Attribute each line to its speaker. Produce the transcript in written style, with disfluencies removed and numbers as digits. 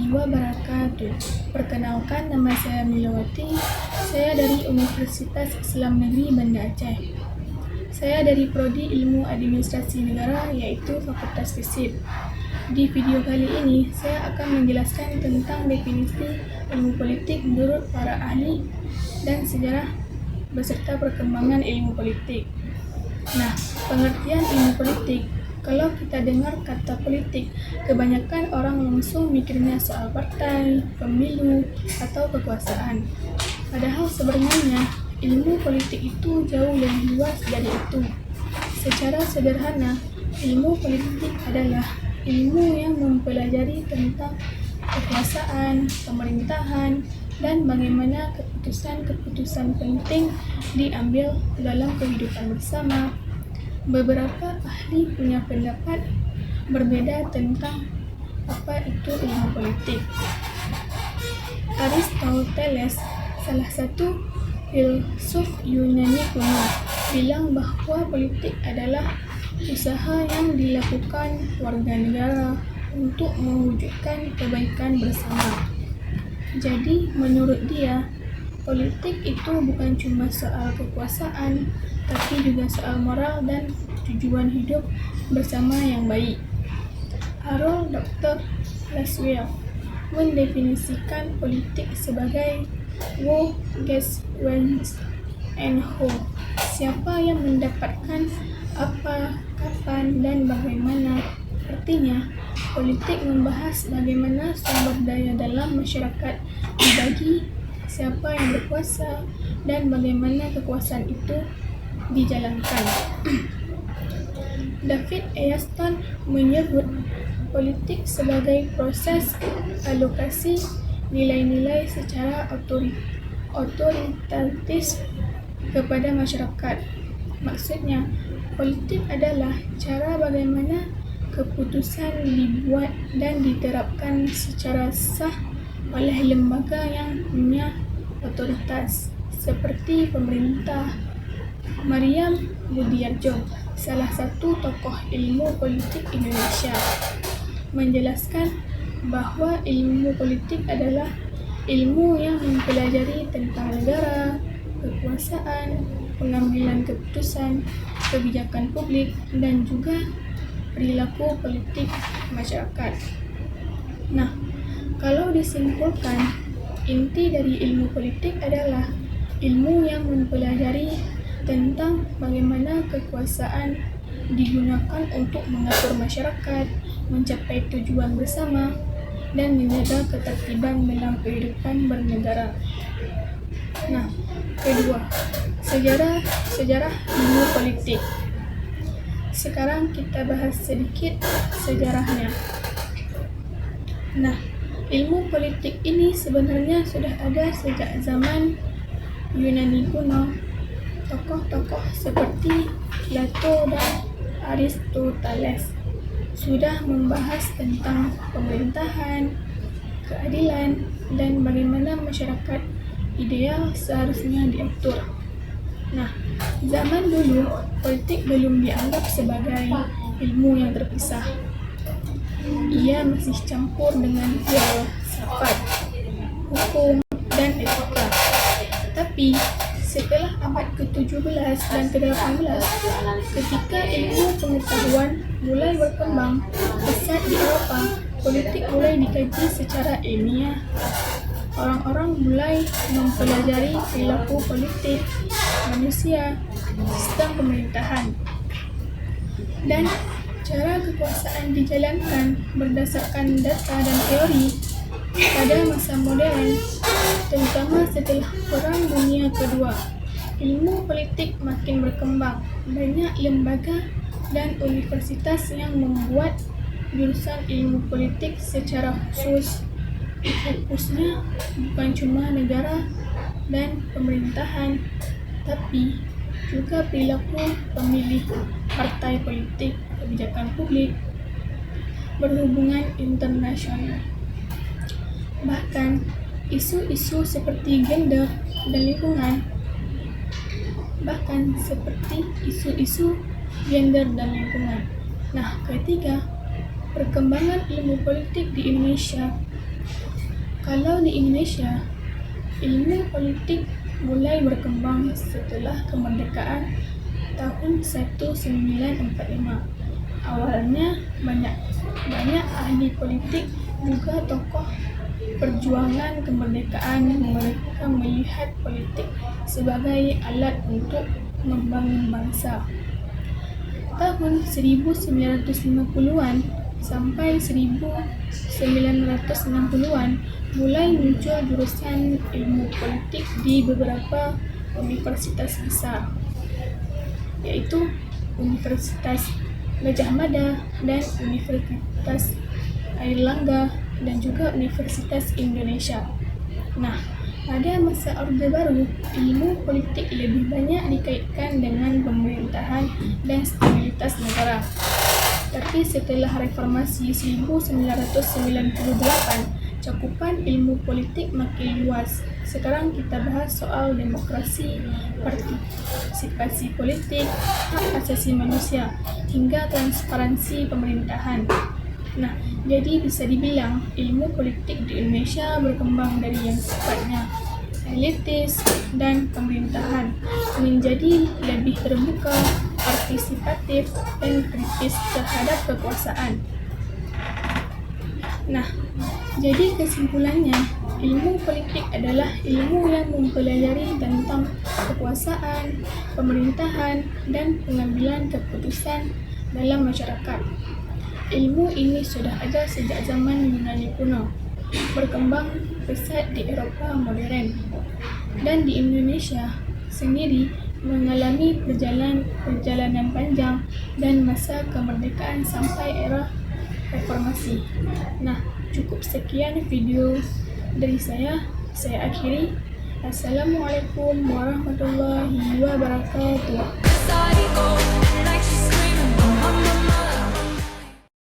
Speaker 1: warahmatullahi wabarakatuh. Perkenalkan, nama saya Milawati. Saya dari Universitas Islam Negeri Banda Aceh. Saya dari Prodi Ilmu Administrasi Negara, yaitu Fakultas Fisip. Di video kali ini, saya akan menjelaskan tentang definisi ilmu politik menurut para ahli dan sejarah beserta perkembangan ilmu politik. Nah, pengertian ilmu politik. Kalau kita dengar kata politik, kebanyakan orang langsung mikirnya soal partai, pemilu, atau kekuasaan. Padahal sebenarnya ilmu politik itu jauh lebih luas dari itu. Secara sederhana, ilmu politik adalah ilmu yang mempelajari tentang kekuasaan, pemerintahan, dan bagaimana keputusan-keputusan penting diambil dalam kehidupan bersama. Beberapa ahli punya pendapat berbeda tentang apa itu ilmu politik. Aristoteles, salah satu filsuf Yunani kuno, bilang bahwa politik adalah usaha yang dilakukan warga negara untuk mewujudkan kebaikan bersama. Jadi, menurut dia, politik itu bukan cuma soal kekuasaan, tapi juga soal moral dan tujuan hidup bersama yang baik. Harold Dr. Laswell mendefinisikan politik sebagai who gets, when, and how. Siapa yang mendapatkan apa, kapan, dan bagaimana. Artinya, politik membahas bagaimana sumber daya dalam masyarakat dibagi, siapa yang berkuasa, dan bagaimana kekuasaan itu dijalankan. David Easton menyebut politik sebagai proses alokasi nilai-nilai secara otoritatif kepada masyarakat. Maksudnya, politik adalah cara bagaimana keputusan dibuat dan diterapkan secara sah oleh lembaga yang punya otoritas, seperti pemerintah. Maryam Budiarjo, salah satu tokoh ilmu politik Indonesia, menjelaskan bahwa ilmu politik adalah ilmu yang mempelajari tentang negara, kekuasaan, pengambilan keputusan, kebijakan publik, dan juga perilaku politik masyarakat. Nah, kalau disimpulkan, inti dari ilmu politik adalah ilmu yang mempelajari tentang bagaimana kekuasaan digunakan untuk mengatur masyarakat, mencapai tujuan bersama, dan menjaga ketertiban dalam kehidupan bernegara. Nah, kedua, sejarah ilmu politik. Sekarang kita bahas sedikit sejarahnya. Nah, ilmu politik ini sebenarnya sudah ada sejak zaman Yunani kuno. Tokoh-tokoh seperti Plato dan Aristoteles sudah membahas tentang pemerintahan, keadilan, dan bagaimana masyarakat ideal seharusnya diatur. Nah, zaman dulu politik belum dianggap sebagai ilmu yang terpisah. Ia masih campur dengan filsafat, hukum, dan etika. Tapi setelah abad ke-17 dan ke-18, ketika ilmu pengetahuan mulai berkembang pesat di Eropa, politik mulai dikaji secara ilmiah. Orang-orang mulai mempelajari perilaku politik manusia, sistem pemerintahan, dan cara kekuasaan dijalankan berdasarkan data dan teori. Pada masa modern, terutama setelah Perang Dunia Kedua, ilmu politik makin berkembang. Banyak lembaga dan universitas yang membuat jurusan ilmu politik secara khusus. Fokusnya bukan cuma negara dan pemerintahan, tapi juga perilaku pemilih, partai politik, kebijakan publik, berhubungan internasional. Bahkan isu-isu seperti gender dan lingkungan. Nah, ketiga, perkembangan ilmu politik di Indonesia. Kalau di Indonesia, ilmu politik mulai berkembang setelah kemerdekaan tahun 1945. Awalnya banyak ahli politik juga tokoh perjuangan kemerdekaan mereka melihat politik sebagai alat untuk membangun bangsa. Tahun 1950-an sampai 1960-an mulai muncul jurusan ilmu politik di beberapa universitas besar, yaitu Universitas Gadjah Mada dan Universitas Airlangga dan juga Universitas Indonesia. Nah, pada masa Orde Baru, ilmu politik lebih banyak dikaitkan dengan pemerintahan dan stabilitas negara. Tapi setelah reformasi 1998, cakupan ilmu politik makin luas. Sekarang kita bahas soal demokrasi, partisipasi politik, hak asasi manusia, hingga transparansi pemerintahan. Nah, jadi bisa dibilang ilmu politik di Indonesia berkembang dari yang sifatnya elitis dan pemerintahan menjadi lebih terbuka, partisipatif, dan kritis terhadap kekuasaan. Nah, jadi kesimpulannya, ilmu politik adalah ilmu yang mempelajari tentang kekuasaan, pemerintahan, dan pengambilan keputusan dalam masyarakat. Ilmu ini sudah ada sejak zaman Yunani kuno, berkembang pesat di Eropa modern, dan di Indonesia sendiri mengalami perjalanan panjang dan masa kemerdekaan sampai era reformasi. Nah, cukup sekian video dari saya akhiri. Assalamualaikum warahmatullahi wabarakatuh.